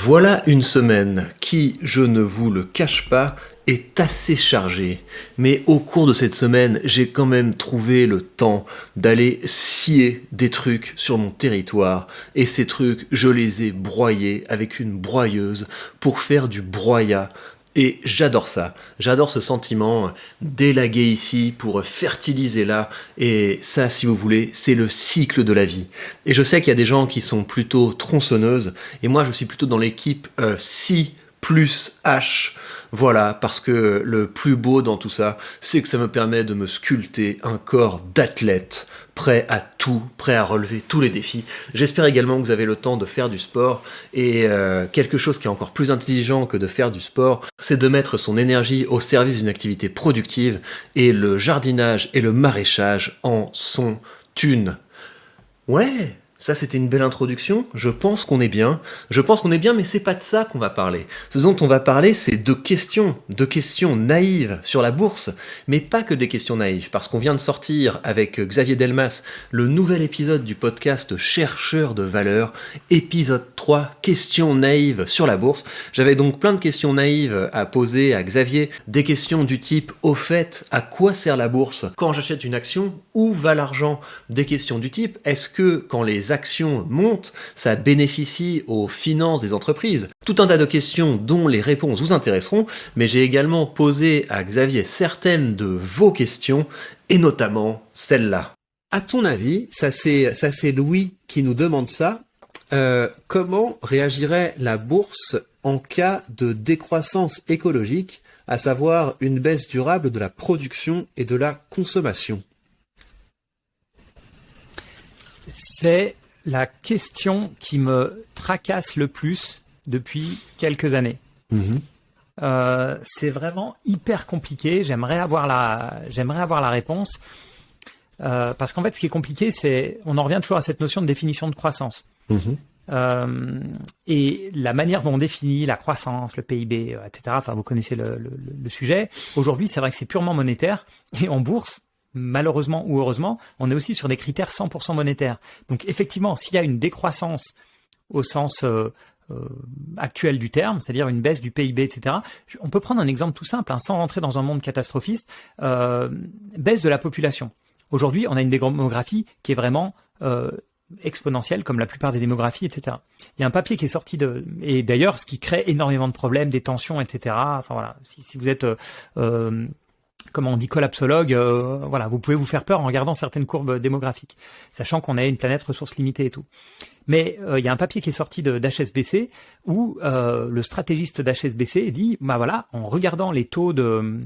Voilà une semaine qui, je ne vous le cache pas, est assez chargée. Mais au cours de cette semaine, j'ai quand même trouvé le temps d'aller scier des trucs sur mon territoire. Et ces trucs, je les ai broyés avec une broyeuse pour faire du broyat. Et j'adore ça, j'adore ce sentiment d'élaguer ici pour fertiliser là, et ça, si vous voulez, c'est le cycle de la vie. Et je sais qu'il y a des gens qui sont plutôt tronçonneuses, et moi je suis plutôt dans l'équipe si plus H, voilà, parce que le plus beau dans tout ça, c'est que ça me permet de me sculpter un corps d'athlète, prêt à tout, prêt à relever tous les défis. J'espère également que vous avez le temps de faire du sport, et quelque chose qui est encore plus intelligent que de faire du sport, c'est de mettre son énergie au service d'une activité productive, et le jardinage et le maraîchage en sont une. Ouais, ça c'était une belle introduction, je pense qu'on est bien. Je pense qu'on est bien, mais c'est pas de ça qu'on va parler. Ce dont on va parler, c'est de questions naïves sur la bourse, mais pas que des questions naïves, parce qu'on vient de sortir avec Xavier Delmas le nouvel épisode du podcast Chercheurs de valeur, épisode 3, questions naïves sur la bourse. J'avais donc plein de questions naïves à poser à Xavier, des questions du type, au fait, à quoi sert la bourse? Quand j'achète une action, où va l'argent? Des questions du type, est-ce que quand les actions montent, ça bénéficie aux finances des entreprises? Tout un tas de questions dont les réponses vous intéresseront, mais j'ai également posé à Xavier certaines de vos questions, et notamment celle-là. À ton avis, ça c'est Louis qui nous demande ça, comment réagirait la bourse en cas de décroissance écologique, à savoir une baisse durable de la production et de la consommation? C'est la question qui me tracasse le plus depuis quelques années. C'est vraiment hyper compliqué. J'aimerais avoir la réponse. Parce qu'en fait, ce qui est compliqué, c'est, on en revient toujours à cette notion de définition de croissance. Et la manière dont on définit la croissance, le PIB, etc. Enfin, vous connaissez le sujet. Aujourd'hui, c'est vrai que c'est purement monétaire. Et en bourse, malheureusement ou heureusement, on est aussi sur des critères 100% monétaires. Donc effectivement, s'il y a une décroissance au sens actuel du terme, c'est-à-dire une baisse du PIB, etc., on peut prendre un exemple tout simple, hein, sans rentrer dans un monde catastrophiste, baisse de la population. Aujourd'hui, on a une démographie qui est vraiment exponentielle, comme la plupart des démographies, etc. Il y a un papier qui est sorti et d'ailleurs, ce qui crée énormément de problèmes, des tensions, etc. Enfin voilà, si vous êtes comment on dit, collapsologue, voilà, vous pouvez vous faire peur en regardant certaines courbes démographiques, sachant qu'on a une planète ressources limitées et tout. Mais il y a un papier qui est sorti d'HSBC où le stratégiste d'HSBC dit, bah voilà, en regardant les taux de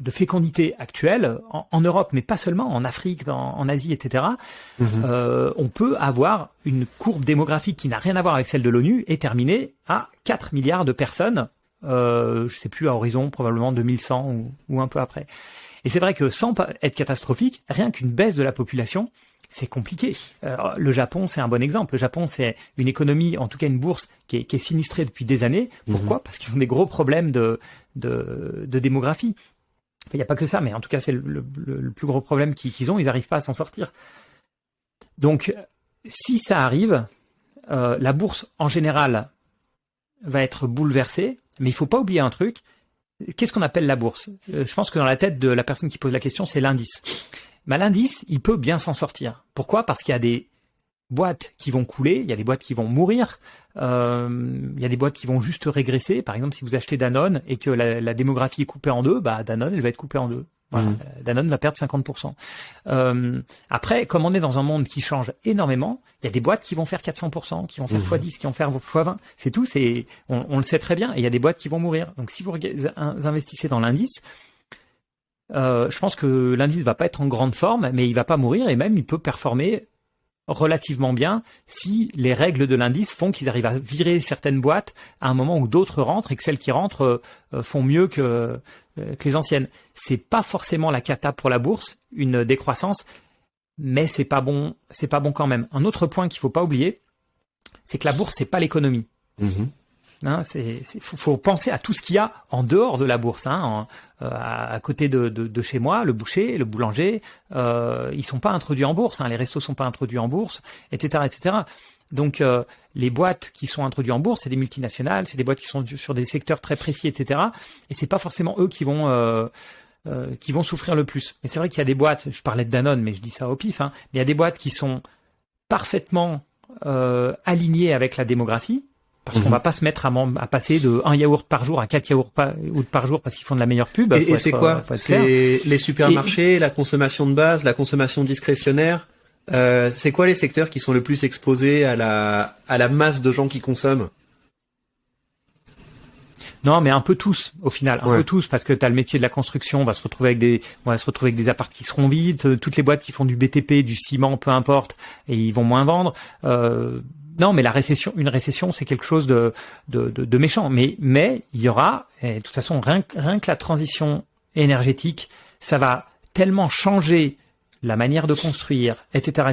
fécondité actuels en Europe, mais pas seulement, en Afrique, en Asie, etc., on peut avoir une courbe démographique qui n'a rien à voir avec celle de l'ONU et terminer à 4 milliards de personnes, je sais plus, à horizon probablement 2100 ou un peu après. Et c'est vrai que sans être catastrophique, rien qu'une baisse de la population, c'est compliqué. Alors, le Japon, c'est un bon exemple. Le Japon, c'est une économie, en tout cas une bourse, qui est sinistrée depuis des années. Pourquoi? Parce qu'ils ont des gros problèmes de démographie. Enfin, il n'y a pas que ça, mais en tout cas, c'est le plus gros problème qu'ils ont. Ils n'arrivent pas à s'en sortir. Donc, si ça arrive, la bourse, en général, va être bouleversée. Mais il faut pas oublier un truc. Qu'est-ce qu'on appelle la bourse? Je pense que dans la tête de la personne qui pose la question, c'est l'indice. Bah, l'indice, il peut bien s'en sortir. Pourquoi? Parce qu'il y a des boîtes qui vont couler, il y a des boîtes qui vont mourir, il y a des boîtes qui vont juste régresser. Par exemple, si vous achetez Danone et que la démographie est coupée en deux, bah Danone, elle va être coupée en deux. Voilà, Danone va perdre 50%. Après, comme on est dans un monde qui change énormément, il y a des boîtes qui vont faire 400%, qui vont faire x10, qui vont faire x20. C'est tout, on le sait très bien. Et il y a des boîtes qui vont mourir. Donc, si vous investissez dans l'indice, je pense que l'indice va pas être en grande forme, mais il va pas mourir et même il peut performer relativement bien si les règles de l'indice font qu'ils arrivent à virer certaines boîtes à un moment où d'autres rentrent et que celles qui rentrent font mieux que les anciennes. C'est pas forcément la cata pour la bourse, une décroissance, mais c'est pas bon quand même. Un autre point qu'il faut pas oublier, c'est que la bourse, c'est pas l'économie. Hein, faut penser à tout ce qu'il y a en dehors de la bourse. Hein, à côté de chez moi, le boucher, le boulanger, ils sont pas introduits en bourse. Hein, les restos sont pas introduits en bourse, etc., etc. Donc les boîtes qui sont introduites en bourse, c'est des multinationales, c'est des boîtes qui sont sur des secteurs très précis, etc. Et c'est pas forcément eux qui vont souffrir le plus. Mais c'est vrai qu'il y a des boîtes, je parlais de Danone, mais je dis ça au pif, hein, mais il y a des boîtes qui sont parfaitement alignées avec la démographie, parce qu'on va pas se mettre à passer de 1 yaourt par jour à 4 yaourts par jour parce qu'ils font de la meilleure pub. Et c'est quoi? C'est les supermarchés, la consommation de base, la consommation discrétionnaire. C'est quoi les secteurs qui sont le plus exposés à la masse de gens qui consomment? Non, mais un peu tous, au final, un peu tous, parce que t'as le métier de la construction, on va se retrouver avec des apparts qui seront vides, toutes les boîtes qui font du BTP, du ciment, peu importe, et ils vont moins vendre. Non, mais une récession, c'est quelque chose de méchant. Mais il y aura, et de toute façon, rien que la transition énergétique, ça va tellement changer la manière de construire, etc.,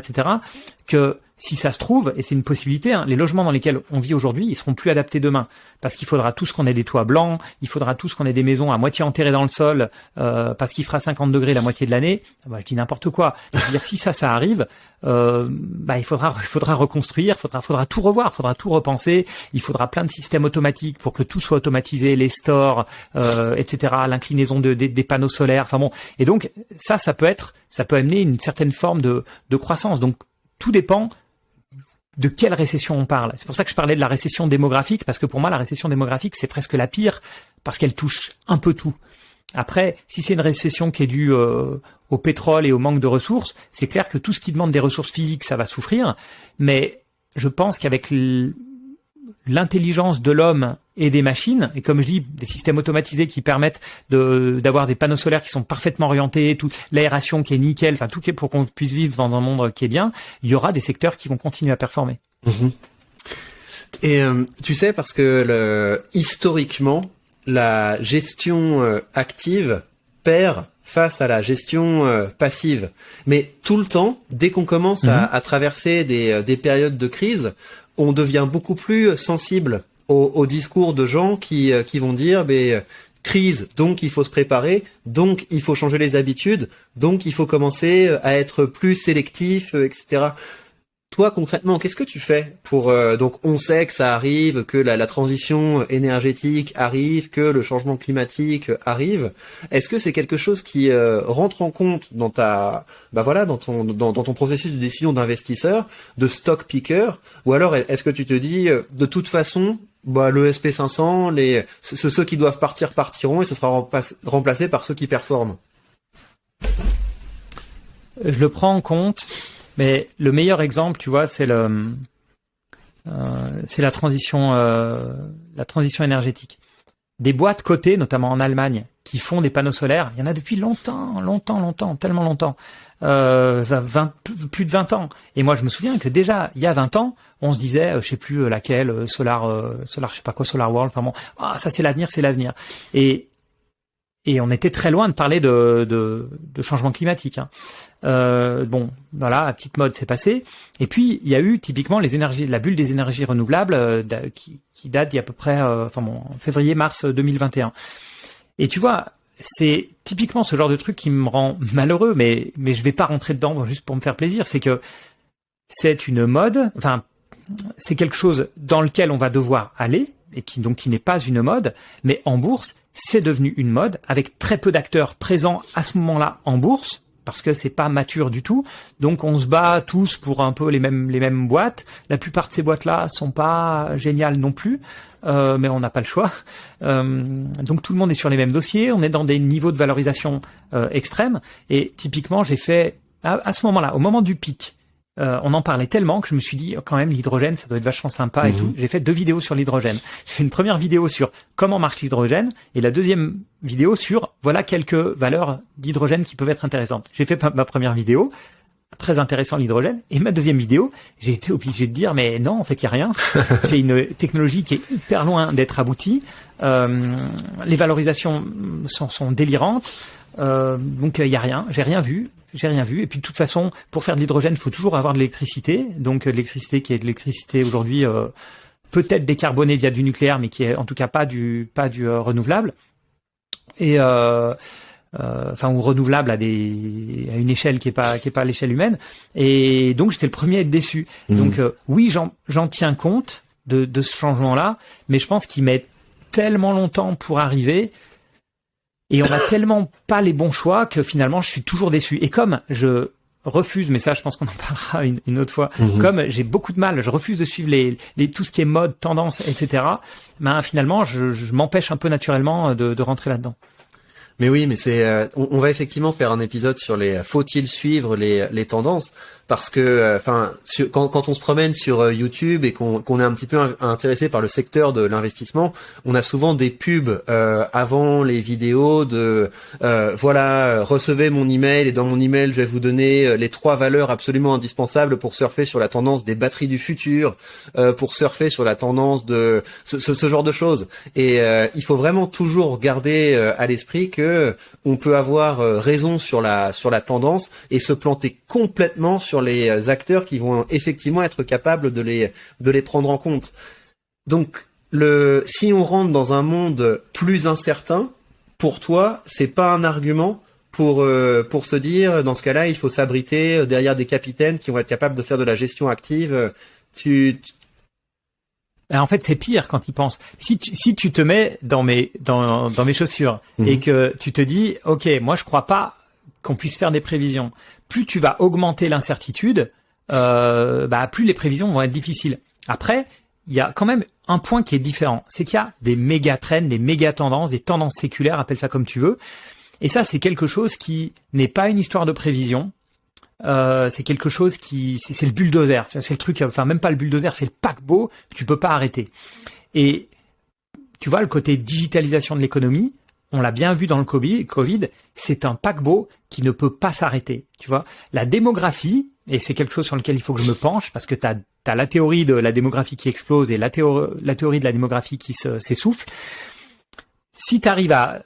que si ça se trouve, et c'est une possibilité, hein, les logements dans lesquels on vit aujourd'hui, ils seront plus adaptés demain, parce qu'il faudra tous qu'on ait des toits blancs, il faudra tous qu'on ait des maisons à moitié enterrées dans le sol, parce qu'il fera 50 degrés la moitié de l'année. Je dis n'importe quoi. Je veux dire, si ça arrive, il faudra reconstruire, faudra tout revoir, faudra tout repenser. Il faudra plein de systèmes automatiques pour que tout soit automatisé, les stores, etc., l'inclinaison des panneaux solaires. Enfin bon, et donc ça peut amener une certaine forme de croissance. Donc tout dépend de quelle récession on parle. C'est pour ça que je parlais de la récession démographique, parce que pour moi, la récession démographique, c'est presque la pire, parce qu'elle touche un peu tout. Après, si c'est une récession qui est due au pétrole et au manque de ressources, c'est clair que tout ce qui demande des ressources physiques, ça va souffrir. Mais je pense qu'avec l'intelligence de l'homme et des machines, et comme je dis, des systèmes automatisés qui permettent d'avoir des panneaux solaires qui sont parfaitement orientés, toute l'aération qui est nickel, enfin tout pour qu'on puisse vivre dans un monde qui est bien, il y aura des secteurs qui vont continuer à performer. Mmh. Et tu sais, parce que historiquement, la gestion active perd face à la gestion passive. Mais tout le temps, dès qu'on commence à traverser des périodes de crise, on devient beaucoup plus sensible au discours de gens qui vont dire crise, donc il faut se préparer, donc il faut changer les habitudes, donc il faut commencer à être plus sélectif, etc. Toi, concrètement, qu'est-ce que tu fais pour donc on sait que ça arrive, que la transition énergétique arrive, que le changement climatique arrive. Est-ce que c'est quelque chose qui rentre en compte dans dans ton processus de décision d'investisseur, de stock picker, ou alors est-ce que tu te dis de toute façon le SP500, ceux qui doivent partir partiront et ce sera remplacé par ceux qui performent? Je le prends en compte. Mais le meilleur exemple, tu vois, c'est la transition énergétique. Des boîtes cotées, notamment en Allemagne, qui font des panneaux solaires, il y en a depuis longtemps, tellement longtemps, plus de 20 ans. Et moi, je me souviens que déjà, il y a 20 ans, on se disait, je sais plus laquelle, Solar, je sais pas quoi, Solar World, enfin bon, ça c'est l'avenir. Et on était très loin de parler de changement climatique. Hein. Voilà, la petite mode s'est passée. Et puis il y a eu typiquement la bulle des énergies renouvelables qui date d'il y a à peu près février-mars 2021. Et tu vois, c'est typiquement ce genre de truc qui me rend malheureux, mais je vais pas rentrer dedans juste pour me faire plaisir. C'est que c'est une mode, c'est quelque chose dans lequel on va devoir aller, et qui n'est pas une mode, mais en bourse, c'est devenu une mode avec très peu d'acteurs présents à ce moment-là en bourse, parce que c'est pas mature du tout. Donc on se bat tous pour un peu les mêmes boîtes. La plupart de ces boîtes-là sont pas géniales non plus, mais on n'a pas le choix. Donc tout le monde est sur les mêmes dossiers, on est dans des niveaux de valorisation extrêmes. Et typiquement, j'ai fait à ce moment-là, au moment du pic, on en parlait tellement que je me suis dit quand même l'hydrogène ça doit être vachement sympa et tout. J'ai fait 2 vidéos sur l'hydrogène. J'ai fait une première vidéo sur comment marche l'hydrogène et la deuxième vidéo sur voilà quelques valeurs d'hydrogène qui peuvent être intéressantes. J'ai fait ma première vidéo, très intéressant l'hydrogène, et ma deuxième vidéo, j'ai été obligé de dire mais non en fait il y a rien. C'est une technologie qui est hyper loin d'être aboutie. Les valorisations sont délirantes. Donc il y a rien, j'ai rien vu. Et puis de toute façon, pour faire de l'hydrogène, il faut toujours avoir de l'électricité. Donc l'électricité qui est de l'électricité aujourd'hui peut-être décarbonée via du nucléaire, mais qui est en tout cas pas du renouvelable. Et ou renouvelable à une échelle qui est pas l'échelle humaine. Et donc j'étais le premier à être déçu. Donc oui, j'en tiens compte de ce changement-là, mais je pense qu'il met tellement longtemps pour arriver. Et on a tellement pas les bons choix que finalement je suis toujours déçu. Et comme je refuse, mais ça je pense qu'on en parlera une autre fois, comme j'ai beaucoup de mal, je refuse de suivre tout ce qui est mode, tendance, etc. Ben finalement je m'empêche un peu naturellement de rentrer là-dedans. Mais oui, mais on va effectivement faire un épisode sur faut-il suivre les tendances, parce que quand on se promène sur YouTube et qu'on est un petit peu intéressé par le secteur de l'investissement, on a souvent des pubs avant les vidéos de recevez mon email et dans mon email je vais vous donner les 3 valeurs absolument indispensables pour surfer sur la tendance des batteries du futur, pour surfer sur la tendance de ce genre de choses. Et il faut vraiment toujours garder à l'esprit que on peut avoir raison sur la tendance et se planter complètement sur les acteurs qui vont effectivement être capables de les prendre en compte. Donc si on rentre dans un monde plus incertain, pour toi, c'est pas un argument pour se dire dans ce cas-là, il faut s'abriter derrière des capitaines qui vont être capables de faire de la gestion active. En fait, c'est pire quand ils pensent. Si tu te mets dans mes chaussures et que tu te dis, ok, moi je crois pas qu'on puisse faire des prévisions. Plus tu vas augmenter l'incertitude, plus les prévisions vont être difficiles. Après, il y a quand même un point qui est différent, c'est qu'il y a des méga trends, des méga tendances, des tendances séculaires, appelle ça comme tu veux. Et ça, c'est quelque chose qui n'est pas une histoire de prévision. C'est quelque chose c'est le bulldozer. C'est le truc, même pas le bulldozer, c'est le paquebot que tu peux pas arrêter. Et tu vois, le côté digitalisation de l'économie, on l'a bien vu dans le Covid, c'est un paquebot qui ne peut pas s'arrêter. Tu vois, la démographie, et c'est quelque chose sur lequel il faut que je me penche, parce que t'as la théorie de la démographie qui explose et la théorie de la démographie qui s'essouffle. Si t'arrives là,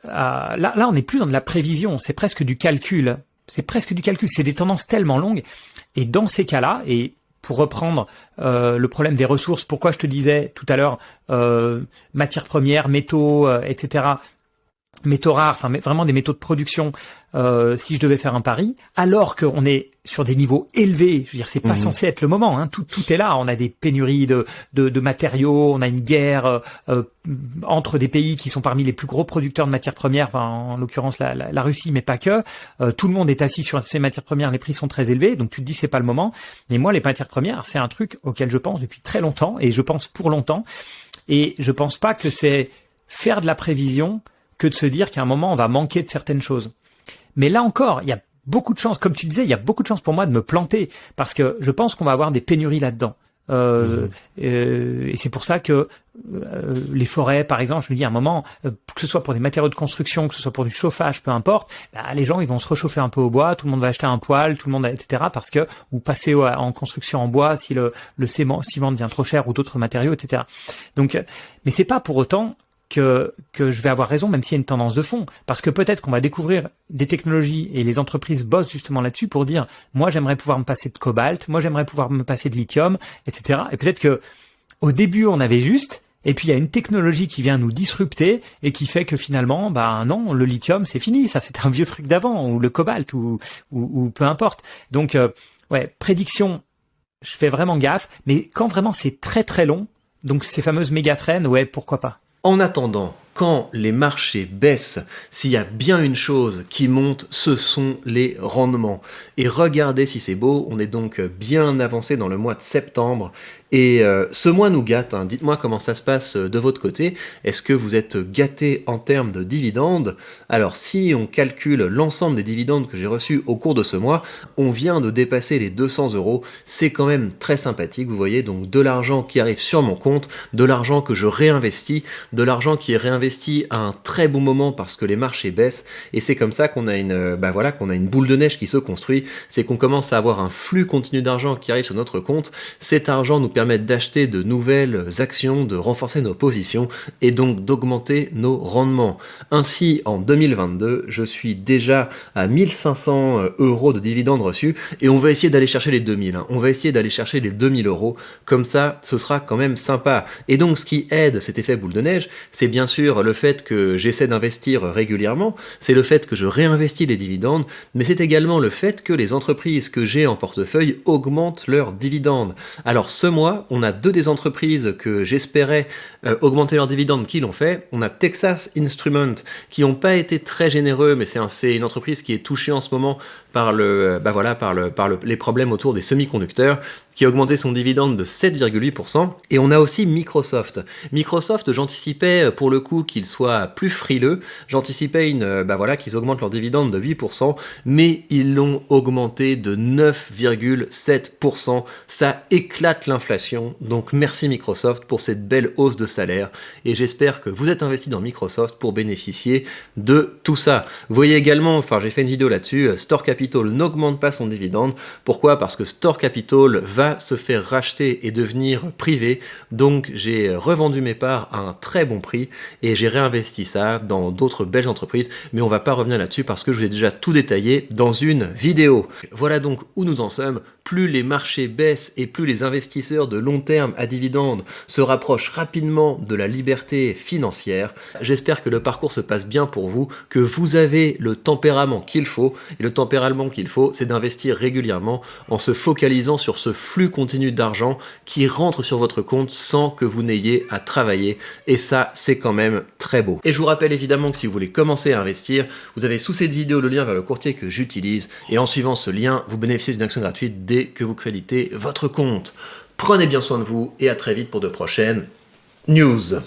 on n'est plus dans de la prévision, c'est presque du calcul. C'est des tendances tellement longues. Et dans ces cas-là, et pour reprendre le problème des ressources, pourquoi je te disais tout à l'heure matières premières, métaux, etc., métaux rares, vraiment des métaux de production, si je devais faire un pari, alors qu'on est sur des niveaux élevés, je veux dire, c'est pas censé être le moment, hein, tout est là, on a des pénuries de matériaux, on a une guerre entre des pays qui sont parmi les plus gros producteurs de matières premières, en l'occurrence la Russie, mais pas que, tout le monde est assis sur ces matières premières, les prix sont très élevés, donc tu te dis c'est pas le moment, mais moi les matières premières, c'est un truc auquel je pense depuis très longtemps, et je pense pour longtemps, et je pense pas que c'est faire de la prévision que de se dire qu'à un moment, on va manquer de certaines choses. Mais là encore, il y a beaucoup de chances, comme tu disais, il y a beaucoup de chances pour moi de me planter, parce que je pense qu'on va avoir des pénuries là-dedans. Et c'est pour ça que les forêts, par exemple, je me dis à un moment, que ce soit pour des matériaux de construction, que ce soit pour du chauffage, peu importe, les gens ils vont se réchauffer un peu au bois, tout le monde va acheter un poêle, tout le monde, etc. Parce que ou passer en construction en bois si le ciment devient trop cher ou d'autres matériaux, etc. Donc, mais c'est pas pour autant que je vais avoir raison, même s'il y a une tendance de fond. Parce que peut-être qu'on va découvrir des technologies et les entreprises bossent justement là-dessus pour dire, moi j'aimerais pouvoir me passer de cobalt, moi j'aimerais pouvoir me passer de lithium, etc. Et peut-être que au début on avait juste, et puis il y a une technologie qui vient nous disrupter et qui fait que finalement, non, le lithium c'est fini, ça c'est un vieux truc d'avant, ou le cobalt, ou peu importe. Donc, prédiction, je fais vraiment gaffe, mais quand vraiment c'est très très long, donc ces fameuses méga trends, pourquoi pas. En attendant, quand les marchés baissent, s'il y a bien une chose qui monte, ce sont les rendements. Et regardez si c'est beau, on est donc bien avancé dans le mois de septembre. Et ce mois nous gâte, hein. Dites-moi comment ça se passe de votre côté. Est-ce que vous êtes gâté en termes de dividendes ? Alors si on calcule l'ensemble des dividendes que j'ai reçus au cours de ce mois, on vient de dépasser les 200 €. C'est quand même très sympathique, vous voyez, donc de l'argent qui arrive sur mon compte, de l'argent que je réinvestis, de l'argent qui est réinvesti à un très bon moment parce que les marchés baissent. Et c'est comme ça qu'on a une boule de neige qui se construit. C'est qu'on commence à avoir un flux continu d'argent qui arrive sur notre compte. Cet argent nous permet d'acheter de nouvelles actions, de renforcer nos positions et donc d'augmenter nos rendements. Ainsi, en 2022, je suis déjà à 1500 € de dividendes reçus et on va essayer d'aller chercher les 2000. On va essayer d'aller chercher les 2000 €. Comme ça, ce sera quand même sympa. Et donc, ce qui aide cet effet boule de neige, c'est bien sûr sûr le fait que j'essaie d'investir régulièrement, c'est le fait que je réinvestis les dividendes, mais c'est également le fait que les entreprises que j'ai en portefeuille augmentent leurs dividendes. Alors ce mois, on a 2 des entreprises que j'espérais augmenter leurs dividendes qui l'ont fait. On a Texas Instruments qui n'ont pas été très généreux, mais c'est une entreprise qui est touchée en ce moment par les problèmes autour des semi-conducteurs, qui a augmenté son dividende de 7,8%. Et on a aussi Microsoft. Microsoft, j'anticipais pour le coup qu'ils soient plus frileux. J'anticipais qu'ils augmentent leur dividende de 8%, mais ils l'ont augmenté de 9,7%. Ça éclate l'inflation. Donc merci Microsoft pour cette belle hausse de salaire. Et j'espère que vous êtes investi dans Microsoft pour bénéficier de tout ça. Vous voyez également, j'ai fait une vidéo là-dessus, Store Capital n'augmente pas son dividende. Pourquoi ? Parce que Store Capital va se faire racheter et devenir privé, donc j'ai revendu mes parts à un très bon prix et j'ai réinvesti ça dans d'autres belles entreprises, mais on va pas revenir là-dessus parce que je vous ai déjà tout détaillé dans une vidéo. Voilà donc où nous en sommes. Plus les marchés baissent et plus les investisseurs de long terme à dividendes se rapprochent rapidement de la liberté financière. J'espère que le parcours se passe bien pour vous, que vous avez le tempérament qu'il faut, et le tempérament qu'il faut, c'est d'investir régulièrement en se focalisant sur ce flux continu d'argent qui rentre sur votre compte sans que vous n'ayez à travailler, et ça c'est quand même très beau. Et je vous rappelle évidemment que si vous voulez commencer à investir, vous avez sous cette vidéo le lien vers le courtier que j'utilise, et en suivant ce lien, vous bénéficiez d'une action gratuite dès que vous créditez votre compte. Prenez bien soin de vous et à très vite pour de prochaines news.